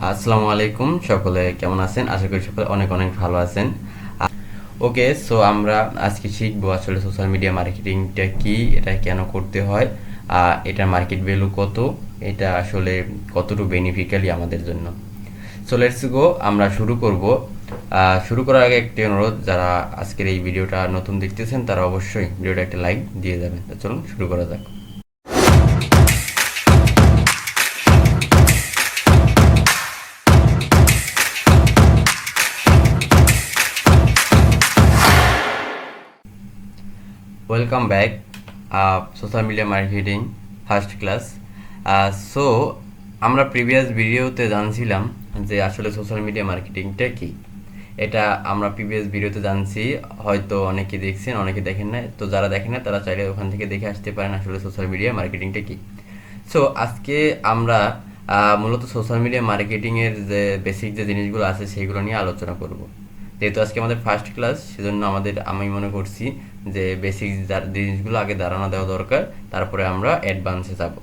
আসসালামু আলাইকুম, সকলে কেমন আছেন? আশা করি সকলে অনেক অনেক ভালো আছেন। ওকে, সো আমরা আজকে শিখবো আসলে সোশ্যাল মিডিয়া মার্কেটিংটা কি, এটা কেন করতে হয়, এটার মার্কেট ভ্যালু কত, এটা আসলে কতটুকু বেনিফিক্যালি আমাদের জন্য। সো লেটস গো, আমরা শুরু করব। শুরু করার আগে একটি অনুরোধ, যারা আজকের এই ভিডিওটা নতুন দেখতেছেন তারা অবশ্যই ভিডিওটা একটা লাইক দিয়ে যাবেন। তো চলুন শুরু করা যাক। Welcome back, social media marketing first class. So আমরা প্রিভিয়াস ভিডিওতে জানছিলাম যে আসলে সোশ্যাল মিডিয়া মার্কেটিংটা কি। এটা আমরা প্রিভিয়াস ভিডিওতে জানছি, হয়তো অনেকে দেখছেন অনেকে দেখেন না। তো যারা দেখেন না তারা চাইলে ওখান থেকে দেখে আসতে পারেন আসলে সোশ্যাল মিডিয়া মার্কেটিংটা কি। সো আজকে আমরা মূলত সোশ্যাল মিডিয়া মার্কেটিংয়ের যে বেসিক যে জিনিসগুলো আছে সেইগুলো নিয়ে আলোচনা করব। যেহেতু আজকে আমাদের ফার্স্ট ক্লাস, সেজন্য আমি মনে করছি যে বেসিক জিনিসগুলো আগে ধারণা দেওয়া দরকার, তারপরে আমরা অ্যাডভান্সে যাব।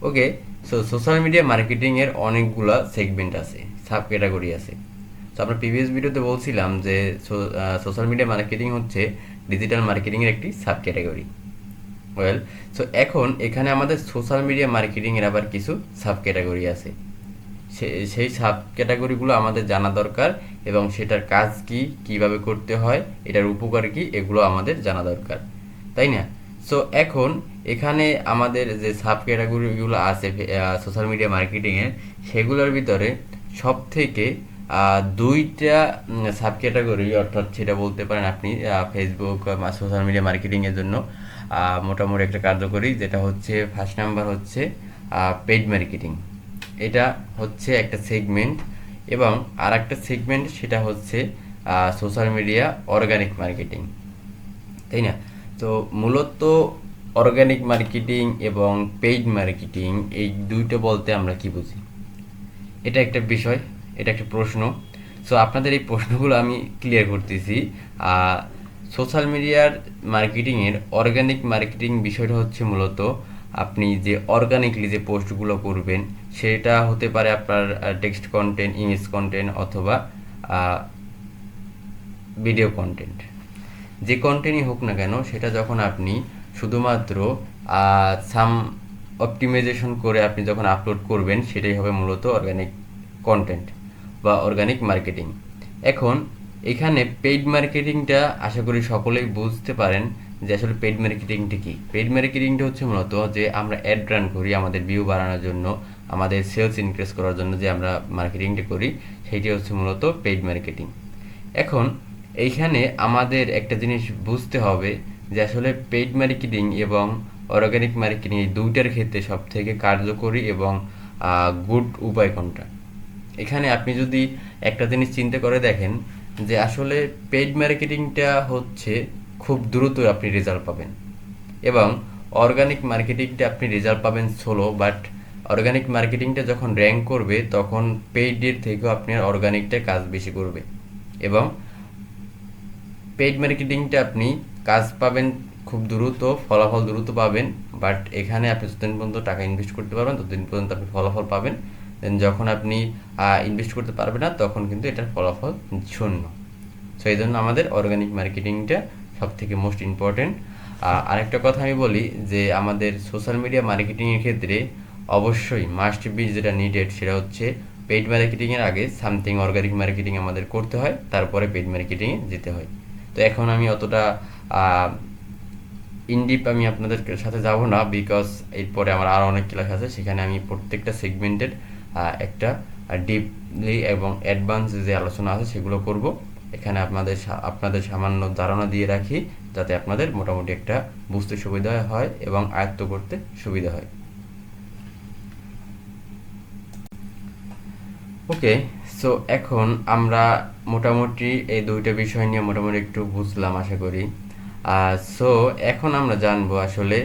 ওকে, সো সোশ্যাল মিডিয়া মার্কেটিংয়ের অনেকগুলা সেগমেন্ট আছে, সাব ক্যাটাগরি আছে। তো আমরা প্রিভিয়াস ভিডিওতে বলছিলাম যে সোশ্যাল মিডিয়া মার্কেটিং হচ্ছে ডিজিটাল মার্কেটিংয়ের একটি সাব ক্যাটাগরি। ওয়েল, সো এখন এখানে আমাদের সোশ্যাল মিডিয়া মার্কেটিংয়ের আবার কিছু সাব ক্যাটাগরি আছে। সেই সাব ক্যাটাগরিগুলো আমাদের জানা দরকার, এবং সেটার কাজ কি, কিভাবে করতে হয়, এটার উপকার কি, এগুলো আমাদের জানা দরকার, তাই না? সো এখন এখানে আমাদের যে সাব ক্যাটাগরিগুলো আছে সোশ্যাল মিডিয়া মার্কেটিংয়ের, সেগুলোর ভিতরে সব থেকে দুইটা সাব ক্যাটাগরি, অর্থাৎ সেটা বলতে পারেন আপনি ফেসবুক সোশ্যাল মিডিয়া মার্কেটিংয়ের জন্য মোটামুটি একটা কার্যকরী, যেটা হচ্ছে ফার্স্ট নাম্বার হচ্ছে পেইড মার্কেটিং। এটা হচ্ছে একটা সেগমেন্ট, এবং আর একটা সেগমেন্ট সেটা হচ্ছে সোশ্যাল মিডিয়া অর্গানিক মার্কেটিং, তাই না? তো মূলত অর্গানিক মার্কেটিং এবং পেইড মার্কেটিং, এই দুইটা বলতে আমরা কি বুঝি, এটা একটা বিষয়, এটা একটা প্রশ্ন। সো আপনাদের এই প্রশ্নগুলো আমি ক্লিয়ার করতেছি। সোশ্যাল মিডিয়ার মার্কেটিংয়ের অর্গানিক মার্কেটিং বিষয়টা হচ্ছে মূলত আপনি যে অর্গানিকলি যে পোস্টগুলো করবেন, সেটা হতে পারে আপনার টেক্সট কন্টেন্ট, ইমেজ কন্টেন্ট, অথবা ভিডিও কন্টেন্ট। যে কন্টেন্টই হোক না কেন, সেটা যখন আপনি শুধুমাত্র সাম অপটিমাইজেশন করে আপনি যখন আপলোড করবেন, সেটাই হবে মূলত অর্গানিক কন্টেন্ট বা অর্গানিক মার্কেটিং। এখন এখানে পেইড মার্কেটিংটা আশা করি সকলেই বুঝতে পারেন যে আসলে পেইড মার্কেটিংটা কি। পেইড মার্কেটিংটা হচ্ছে মূলত যে আমরা অ্যাড রান করি আমাদের ভিউ বাড়ানোর জন্য, আমাদের সেলস ইনক্রিজ করার জন্য যে আমরা মার্কেটিংটা করি, সেইটি হচ্ছে মূলত পেইড মার্কেটিং। এখন এইখানে আমাদের একটা জিনিস বুঝতে হবে যে আসলে পেইড মার্কেটিং এবং অর্গানিক মার্কেটিং এই দুইটার ক্ষেত্রে সব থেকে কার্যকরী এবং গুড উপায় কোনটা। এখানে আপনি যদি একটা জিনিস চিন্তা করে দেখেন যে আসলে পেইড মার্কেটিংটা হচ্ছে খুব দ্রুত আপনি রেজাল্ট পাবেন, এবং অর্গানিক মার্কেটিংটা আপনি রেজাল্ট পাবেন স্লো, বাট অর্গানিক মার্কেটিংটা যখন র্যাঙ্ক করবে তখন পেইডের থেকেও আপনার অর্গানিকটা কাজ বেশি করবে, এবং পেইড মার্কেটিংটা আপনি কাজ পাবেন খুব দ্রুত, ফলাফল দ্রুত পাবেন, বাট এখানে আপনি যতদিন পর্যন্ত টাকা ইনভেস্ট করতে পারবেন ততদিন পর্যন্ত আপনি ফলাফল পাবেন। দেন যখন আপনি ইনভেস্ট করতে পারবেন না, তখন কিন্তু এটার ফলাফল শূন্য। সো এই জন্য আমাদের অর্গানিক মার্কেটিংটা সব থেকে মোস্ট ইম্পর্টেন্ট। আরেকটা কথা আমি বলি যে আমাদের সোশ্যাল মিডিয়া মার্কেটিংয়ের ক্ষেত্রে অবশ্যই মাস্ট বি যেটা নিডেড, সেটা হচ্ছে পেইড মার্কেটিংয়ের আগে সামথিং অর্গানিক মার্কেটিং আমাদের করতে হয়, তারপরে পেইড মার্কেটিংয়ে যেতে হয়। তো এখন আমি অতটা ইনডিপ আমি আপনাদের সাথে যাব না, বিকজ এরপরে আমার আরও অনেক ক্লাস আছে, সেখানে আমি প্রত্যেকটা সেগমেন্টের একটা ডিপলি এবং অ্যাডভান্স যে আলোচনা আছে সেগুলো করব। এখানে আপনাদের সামান্য ধারণা দিয়ে রাখি, যাতে আপনাদের মোটামুটি একটা বুঝতে সুবিধা হয় এবং আয়ত্ত করতে সুবিধা হয়। ওকে, সো এখন আমরা মোটামুটি এই দুইটা বিষয় নিয়ে মোটামুটি একটু বুঝলাম আশা করি। সো এখন আমরা জানবো আসলে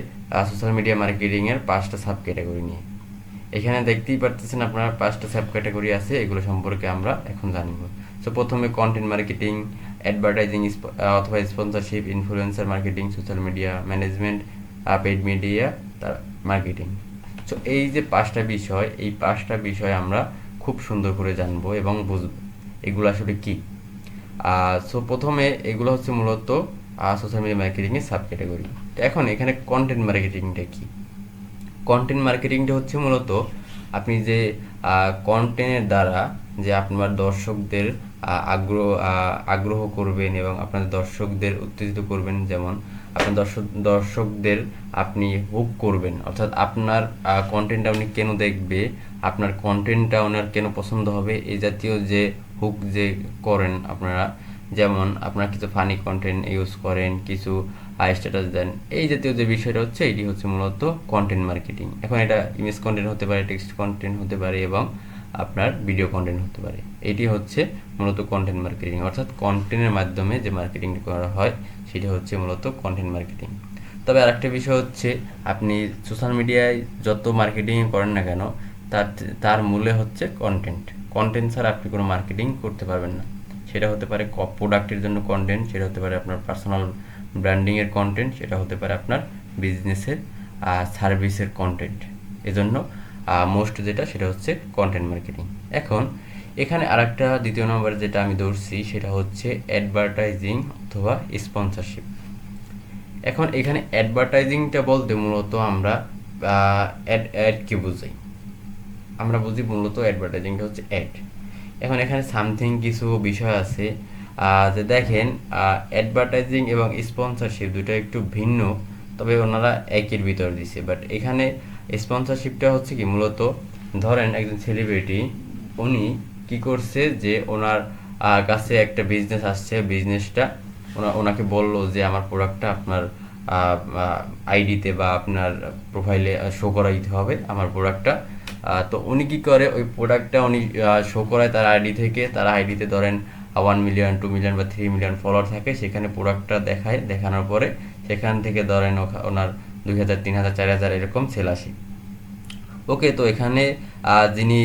সোশ্যাল মিডিয়া মার্কেটিংয়ের 5টা সাব ক্যাটাগরি নিয়ে। এখানে দেখতেই পারতেছেন আপনার 5টা সাব ক্যাটাগরি আছে, এগুলো সম্পর্কে আমরা এখন জানবো। সো প্রথমে কন্টেন্ট মার্কেটিং, অ্যাডভার্টাইজিং অথবা sponsorship, influencer marketing, social media management, paid media marketing. So এই যে 5টা বিষয়, এই 5টা বিষয় আমরা খুব সুন্দর করে জানবো এবং বুঝবো এগুলো আসলে কী। সো প্রথমে এগুলো হচ্ছে মূলত সোশ্যাল মিডিয়া মার্কেটিংয়ের সাব ক্যাটাগরি। তো এখন এখানে কন্টেন্ট মার্কেটিংটা কী? কন্টেন্ট মার্কেটিংটা হচ্ছে মূলত আপনি যে কন্টেন্টের দ্বারা যে আপনার দর্শকদের আগ্রহ করবেন এবং আপনার দর্শকদের উত্তেজিত করবেন, যেমন আপনার দর্শকদের আপনি হুক করবেন, অর্থাৎ আপনার কন্টেন্টটা উনি কেন দেখবে, আপনার কন্টেন্টটা ওনার কেন পছন্দ হবে, এই জাতীয় যে হুক যে করেন আপনারা, যেমন আপনারা কিছু ফানি কন্টেন্ট ইউজ করেন, কিছু স্ট্যাটাস দেন, এই জাতীয় যে বিষয়টা হচ্ছে এটি হচ্ছে মূলত কন্টেন্ট মার্কেটিং। এখন এটা ইমেজ কন্টেন্ট হতে পারে, টেক্সট কন্টেন্ট হতে পারে এবং আপনার ভিডিও কন্টেন্ট হতে পারে। এটি হচ্ছে মূলত কন্টেন্ট মার্কেটিং, অর্থাৎ কন্টেন্টের মাধ্যমে যে মার্কেটিং করা হয় সেটা হচ্ছে মূলত কন্টেন্ট মার্কেটিং। তবে আরেকটা বিষয় হচ্ছে, আপনি সোশ্যাল মিডিয়ায় যত মার্কেটিং করেন না কেন, তার মূলে হচ্ছে কন্টেন্ট। কন্টেন্ট ছাড়া আপনি কোনো মার্কেটিং করতে পারবেন না। সেটা হতে পারে প্রোডাক্টের জন্য কন্টেন্ট, সেটা হতে পারে আপনার পার্সোনাল ব্র্যান্ডিংয়ের কন্টেন্ট, সেটা হতে পারে আপনার বিজনেসের সার্ভিসের কন্টেন্ট। এজন্য মোস্ট যেটা সেটা হচ্ছে কন্টেন্ট মার্কেটিং। এখন এখানে আরেকটা দ্বিতীয় নম্বর যেটা আমি ধরছি সেটা হচ্ছে অ্যাডভার্টাইজিং অথবা স্পন্সরশিপ। এখন এখানে অ্যাডভার্টাইজিংটা বলতে মূলত আমরা অ্যাডকে বুঝাই। আমরা বুঝি মূলত অ্যাডভার্টাইজিংটা হচ্ছে অ্যাড। এখন এখানে সামথিং কিছু বিষয় আছে যে দেখেন, অ্যাডভার্টাইজিং এবং স্পন্সরশিপ দুটো একটু ভিন্ন, তবে ওনারা একের ভিতর দিছে। বাট এখানে স্পন্সরশিপটা হচ্ছে কি, মূলত ধরেন একজন সেলিব্রিটি, উনি কি করছে যে ওনার কাছে একটা বিজনেস আসছে, বিজনেসটা ওনাকে বললো যে আমার প্রোডাক্টটা আপনার আইডিতে বা আপনার প্রোফাইলে শো করাইতে হবে আমার প্রোডাক্টটা। তো উনি কি করে, ওই প্রোডাক্টটা উনি শো করায় তার আইডি থেকে, তার আইডিতে ধরেন 1 মিলিয়ন 2 মিলিয়ন বা 3 মিলিয়ন ফলোয়ার থাকে, সেখানে প্রোডাক্টটা দেখায়, দেখানোর পরে সেখান থেকে ধরেন ওনার 2000 3000 4000 এরকম সেল আসে। ওকে, তো এখানে যিনি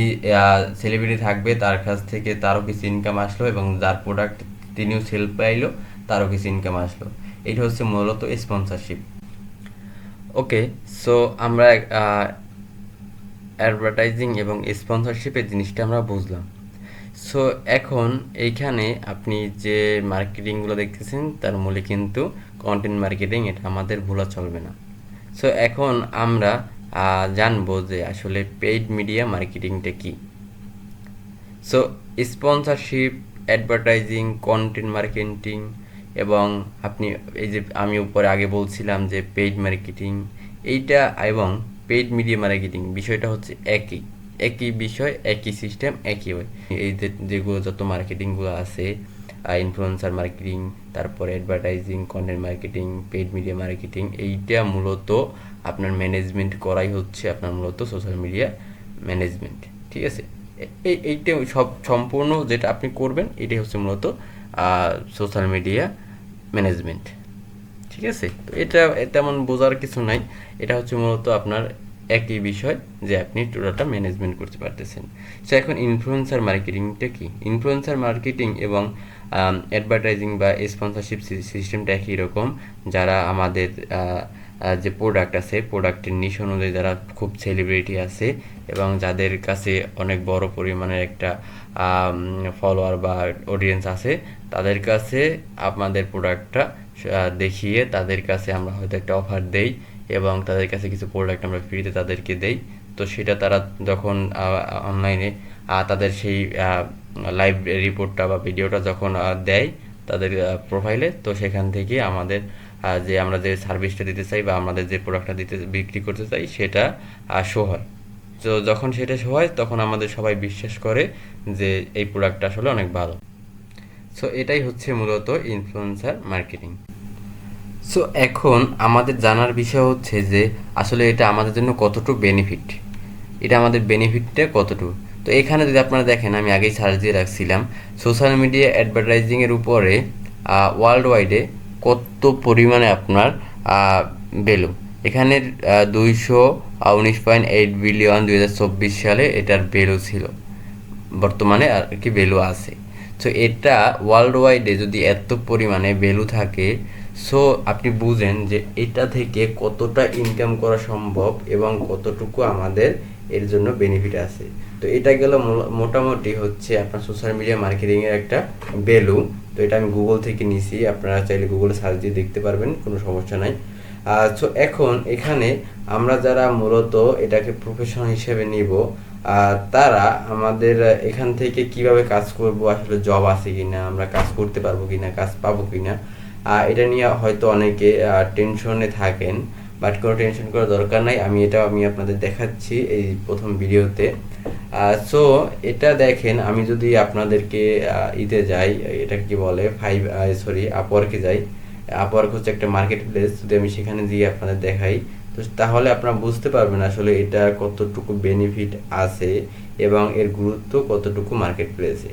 সেলিব্রিটি থাকবে তার কাছ থেকে তারও কিছু ইনকাম আসলো এবং যার প্রোডাক্ট তিনিও সেল পাইলো তারও কিছু ইনকাম আসলো। এটা হচ্ছে মূলত স্পন্সরশিপ। ওকে, সো আমরা অ্যাডভার্টাইজিং এবং স্পন্সরশিপের জিনিসটা আমরা বুঝলাম। সো এখন এইখানে আপনি যে মার্কেটিংগুলো দেখতেছেন তার মূলে কিন্তু কন্টেন্ট মার্কেটিং, এটা আমাদের ভোলা চলবে না। সো এখন আমরা জানবো যে আসলে পেইড মিডিয়া মার্কেটিংটা কি। So sponsorship, advertising, content marketing এবং আপনি এই যে আমি উপরে আগে বলছিলাম যে পেইড মার্কেটিং, এইটা এবং পেইড মিডিয়া মার্কেটিং বিষয়টা হচ্ছে একই বিষয়, একই সিস্টেম, একই ওয়ে। এই যেগুলো যত মার্কেটিংগুলো আছে, ইনফ্লুয়েন্সার মার্কেটিং, তারপরে advertising, content marketing, paid media marketing, এইটা মূলত আপনার ম্যানেজমেন্ট করাই হচ্ছে আপনার মূলত সোশ্যাল মিডিয়া ম্যানেজমেন্ট। ঠিক আছে, এইটা সম্পূর্ণ যেটা আপনি করবেন এটাই হচ্ছে মূলত সোশ্যাল মিডিয়া ম্যানেজমেন্ট। ঠিক আছে, তো এটা তেমন বোঝার কিছু নাই, এটা হচ্ছে মূলত আপনার একই বিষয় যে আপনি টোটালটা ম্যানেজমেন্ট করতে পারতেছেন। সো এখন ইনফ্লুয়েন্সার মার্কেটিংটা কি? ইনফ্লুয়েন্সার মার্কেটিং এবং অ্যাডভার্টাইজিং বা স্পন্সরশিপ সিস্টেমটা একই রকম। যারা আমাদের যে প্রোডাক্ট আছে, প্রোডাক্টের নিশ অনুযায়ী যারা খুব সেলিব্রিটি আছে এবং যাদের কাছে অনেক বড় পরিমাণের একটা ফলোয়ার বা অডিয়েন্স আছে, তাদের কাছে আমাদের প্রোডাক্টটা দেখিয়ে তাদের কাছে আমরা হয়তো একটা অফার দেই এবং তাদের কাছে কিছু প্রোডাক্ট আমরা ফ্রিতে তাদেরকে দেই। তো সেটা তারা যখন অনলাইনে তাদের সেই লাইভ রিপোর্টটা বা ভিডিওটা যখন দেয় তাদের প্রোফাইলে, তো সেখান থেকে আমাদের যে আমরা যে সার্ভিসটা দিতে চাই বা আমাদের যে প্রোডাক্টটা বিক্রি করতে চাই সেটা শো হয়। তো যখন সেটা শো হয় তখন আমাদের সবাই বিশ্বাস করে যে এই প্রোডাক্টটা আসলে অনেক ভালো। সো এটাই হচ্ছে মূলত ইনফ্লুয়েন্সার মার্কেটিং। সো এখন আমাদের জানার বিষয় হচ্ছে যে আসলে এটা আমাদের জন্য কতটুকু বেনিফিট, এটা আমাদের বেনিফিটটা কতটুকু। তো এখানে যদি আপনারা দেখেন, আমি আগেই সার্চ দিয়ে রাখছিলাম সোশ্যাল মিডিয়া অ্যাডভার্টাইজিংয়ের উপরে ওয়ার্ল্ড ওয়াইডে কত পরিমাণে আপনার ভ্যালু। এখানে 219.8 বিলিয়ন 2024 সালে এটার ভ্যালু ছিল, বর্তমানে আর কি ভ্যালু আছে। সো এটা ওয়ার্ল্ড ওয়াইডে যদি এত পরিমাণে ভ্যালু থাকে, সো আপনি বুঝেন যে এটা থেকে কতটা ইনকাম করা সম্ভব এবং কতটুকু আমাদের এর জন্য বেনিফিট আছে। তো এটা গেল মোটামুটি হচ্ছে আপনার সোশ্যাল মিডিয়া মার্কেটিংয়ের একটা ভ্যালু। তো এটা আমি গুগল থেকে নিয়েছি, আপনারা চাইলে গুগলে সার্চ দিয়ে দেখতে পারবেন, কোনো সমস্যা নাই। সো এখন এখানে আমরা যারা মূলত এটাকে প্রফেশন হিসেবে নিব, তারা আমাদের এখান থেকে কিভাবে কাজ করব, আসলে জব আছে কিনা, আমরা কাজ করতে পারবো কিনা, কাজ পাবো কিনা, এটা নিয়ে হয়তো অনেকে টেনশনে থাকেন, বাট কোনো টেনশন করার দরকার নাই। আমি আপনাদের দেখাচ্ছি এই প্রথম ভিডিওতে। সো এটা দেখেন, আমি যদি আপনাদেরকে ইতে যাই, এটা কি বলে আপওয়ার্কে যাই। আপওয়ার্ক হচ্ছে একটা মার্কেট প্লেস, যদি আমি সেখানে দিয়ে আপনাদের দেখাই, তো তাহলে আপনারা বুঝতে পারবেন আসলে এটা কতটুকু বেনিফিট আছে এবং এর গুরুত্ব কতটুকু মার্কেট প্লেসে।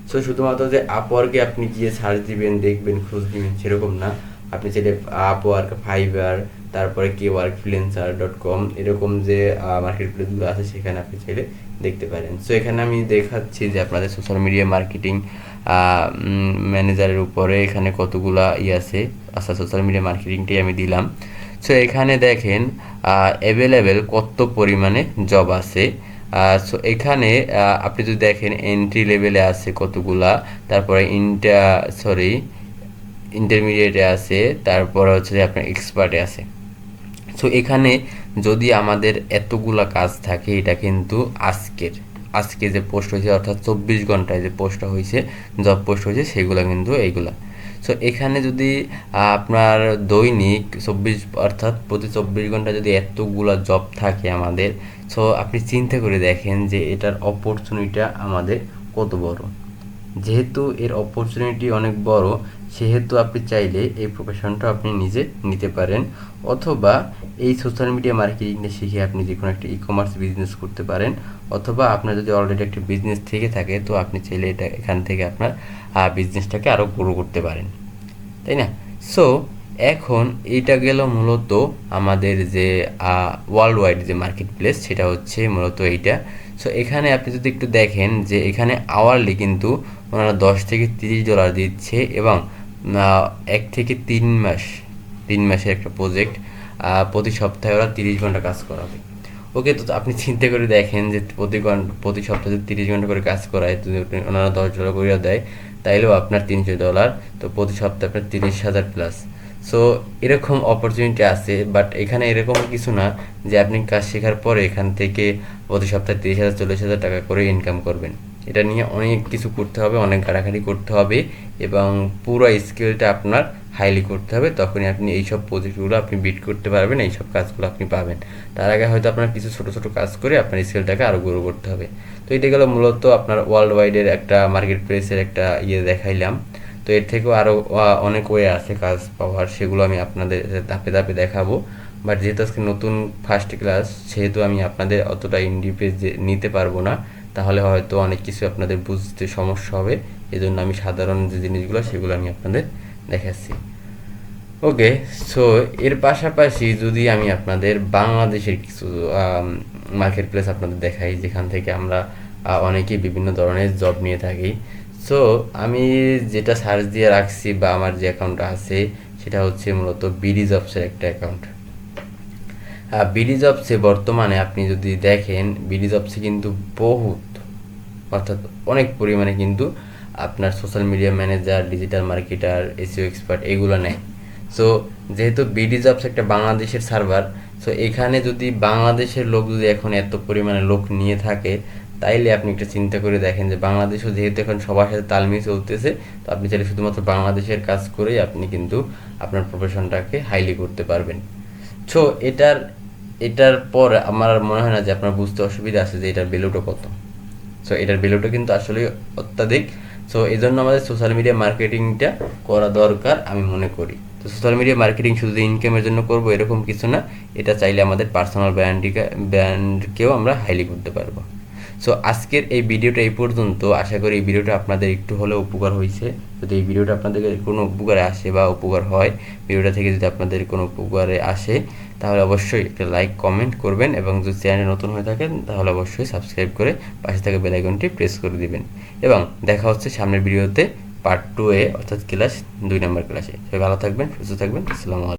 সো শুধুমাত্র যে আপওয়ার্কে আপনি গিয়ে সার্চ দিবেন, দেখবেন, খোঁজ দিবেন, সেরকম না। আপনি চাইলে আপওয়ার্ক, ফাইবার, তারপরে workfluencer.com এরকম যে মার্কেট প্লেসগুলো আছে সেখানে আপনি চাইলে দেখতে পারেন। সো এখানে আমি দেখাচ্ছি যে আপনাদের সোশ্যাল মিডিয়া মার্কেটিং ম্যানেজারের উপরে এখানে কতগুলা আছে। আচ্ছা, সোশ্যাল মিডিয়া মার্কেটিংটাই আমি দিলাম। সো এখানে দেখেন অ্যাভেলেবেল কত পরিমাণে জব আছে। সো এখানে আপনি যদি দেখেন এন্ট্রি লেভেলে আছে কতগুলা, তারপরে ইন্টারমিডিয়েটে আছে, তারপরে হচ্ছে যে আপনার এক্সপার্টে আছে। সো এখানে যদি আমাদের এতগুলা কাজ থাকে, এটা কিন্তু আজকে যে পোস্ট হয়েছে, অর্থাৎ 24 ঘন্টায় যে পোস্টটা হয়েছে, জব পোস্ট হয়েছে, সেগুলো কিন্তু এইগুলা। সো এখানে যদি আপনার দৈনিক অর্থাৎ প্রতি 24 ঘন্টা যদি এতগুলা জব থাকে আমাদের, সো আপনি চিন্তা করে দেখেন যে এটার অপরচুনিটিটা আমাদের কত বড়। যেহেতু এর অপরচুনিটি অনেক বড়, সেহেতু আপনি চাইলে এই প্রফেশনটা আপনি নিজে নিতে পারেন, অথবা এই সোশ্যাল মিডিয়া মার্কেটিংটা শিখে আপনি যে কোনো একটা ই-কমার্স বিজনেস করতে পারেন, অথবা আপনার যদি অলরেডি একটা বিজনেস থেকে থাকে, তো আপনি চাইলে এখান থেকে আপনার বিজনেসটাকে আরও গ্রো করতে পারেন, তাই না? সো এখন এইটা গেল মূলত আমাদের যে ওয়ার্ল্ড ওয়াইড যে মার্কেট প্লেস, সেটা হচ্ছে মূলত এইটা। সো এখানে আপনি যদি একটু দেখেন যে এখানে আওয়ারলি কিন্তু ওনারা $10 থেকে $30 দিচ্ছে, এবং 1 থেকে 3 মাসের একটা প্রজেক্ট, প্রতি সপ্তাহে ওরা 30 ঘন্টা কাজ করাবে। ওকে, তো আপনি চিন্তা করে দেখেন যে প্রতি সপ্তাহে যদি 30 ঘন্টা করে কাজ করায়, যদি ওনারা $10 করে দেয়, তাইলেও আপনার $300, তো প্রতি সপ্তাহে আপনার 30,000 প্লাস। সো এরকম অপরচুনিটি আছে, বাট এখানে এরকম কিছু না যে আপনি কাজ শেখার পরে এখান থেকে প্রতি সপ্তাহে 30,000-40,000 টাকা করে ইনকাম করবেন। এটা নিয়ে অনেক কিছু করতে হবে, অনেক ঘাটাঘাটি করতে হবে, এবং পুরো স্কিলটা আপনার হাইলি করতে হবে। তখনই আপনি এইসব প্রজেক্টগুলো আপনি বিট করতে পারবেন, এইসব কাজগুলো আপনি পাবেন। তার আগে হয়তো আপনার কিছু ছোট ছোট কাজ করে আপনার স্কিলটাকে আরও গ্রো করতে হবে। তো এটা গেল মূলত আপনার ওয়ার্ল্ড ওয়াইডের একটা মার্কেট প্লেসের একটা দেখাইলাম। তো এর থেকেও আরও অনেক ওয়ে আছে কাজ পাওয়ার, সেগুলো আমি আপনাদের ধাপে ধাপে দেখাবো। বাট যেহেতু আজকে নতুন ফার্স্ট ক্লাস, সেহেতু আমি আপনাদের অতটা ইনডিপেজ নিতে পারবো না, তাহলে হয়তো অনেক কিছু আপনাদের বুঝতে সমস্যা হবে। এজন্য আমি সাধারণ যে জিনিসগুলো সেগুলো আমি আপনাদের দেখাচ্ছি। ওকে, সো এর পাশাপাশি যদি আমি আপনাদের বাংলাদেশের কিছু মার্কেট প্লেস আপনাদের দেখাই, যেখান থেকে আমরা অনেকেই বিভিন্ন ধরনের জব নিয়ে থাকি। সো আমি যেটা সার্চ দিয়ে রাখছি বা আমার যে অ্যাকাউন্টটা আছে, সেটা হচ্ছে মূলত বিডি জবসের একটা অ্যাকাউন্ট। বিডি জবসে বর্তমানে আপনি যদি দেখেন, বিডি জবসে কিন্তু অর্থাৎ অনেক পরিমাণে কিন্তু আপনার social media manager, digital marketer, SEO expert এগুলো নেয়। সো যেহেতু বিডি জবস একটা বাংলাদেশের সার্ভার, সো এখানে যদি বাংলাদেশের লোক যদি এখন এত পরিমাণে লোক নিয়ে থাকে, তাইলে আপনি একটা চিন্তা করে দেখেন যে বাংলাদেশও যেহেতু এখন সবার সাথে তাল মিলিয়ে চলতেছে, তো আপনি চাইলে শুধুমাত্র বাংলাদেশের কাজ করেই আপনি কিন্তু আপনার প্রফেশনটাকে হাইলি করতে পারবেন। সো এটার পর আমার মনে হয় না যে আপনার বুঝতে অসুবিধা আছে যে এটার ভ্যালুটা কত। সো এটার ভ্যালুটা কিন্তু আসলে অত্যাধিক। সো এই জন্য আমাদের সোশ্যাল মিডিয়া মার্কেটিংটা করা দরকার আমি মনে করি। তো সোশ্যাল মিডিয়া মার্কেটিং শুধু ইনকামের জন্য করব এরকম কিছু না, এটা চাইলে আমাদের পার্সোনাল ব্র্যান্ডকেও আমরা হাইলি করতে পারবো। সো আজকের এই ভিডিওটা এই পর্যন্ত। আশা করি এই ভিডিওটা আপনাদের একটু হলেও উপকার হয়েছে। যদি এই ভিডিওটা আপনাদের কোনো উপকারে আসে বা উপকার হয়, ভিডিওটা থেকে যদি আপনাদের কোনো উপকারে আসে, তাহলে অবশ্যই একটা লাইক কমেন্ট করবেন, এবং যদি চ্যানেলে নতুন হয়ে থাকেন তাহলে অবশ্যই সাবস্ক্রাইব করে পাশে থাকা বেল আইকনটি প্রেস করে দিবেন। এবং দেখা হচ্ছে সামনের ভিডিওতে পার্ট 2 অর্থাৎ ক্লাস 2 নম্বর ক্লাসে। সবাই ভালো থাকবেন, সুস্থ থাকবেন। আসসালামু আলাইকুম।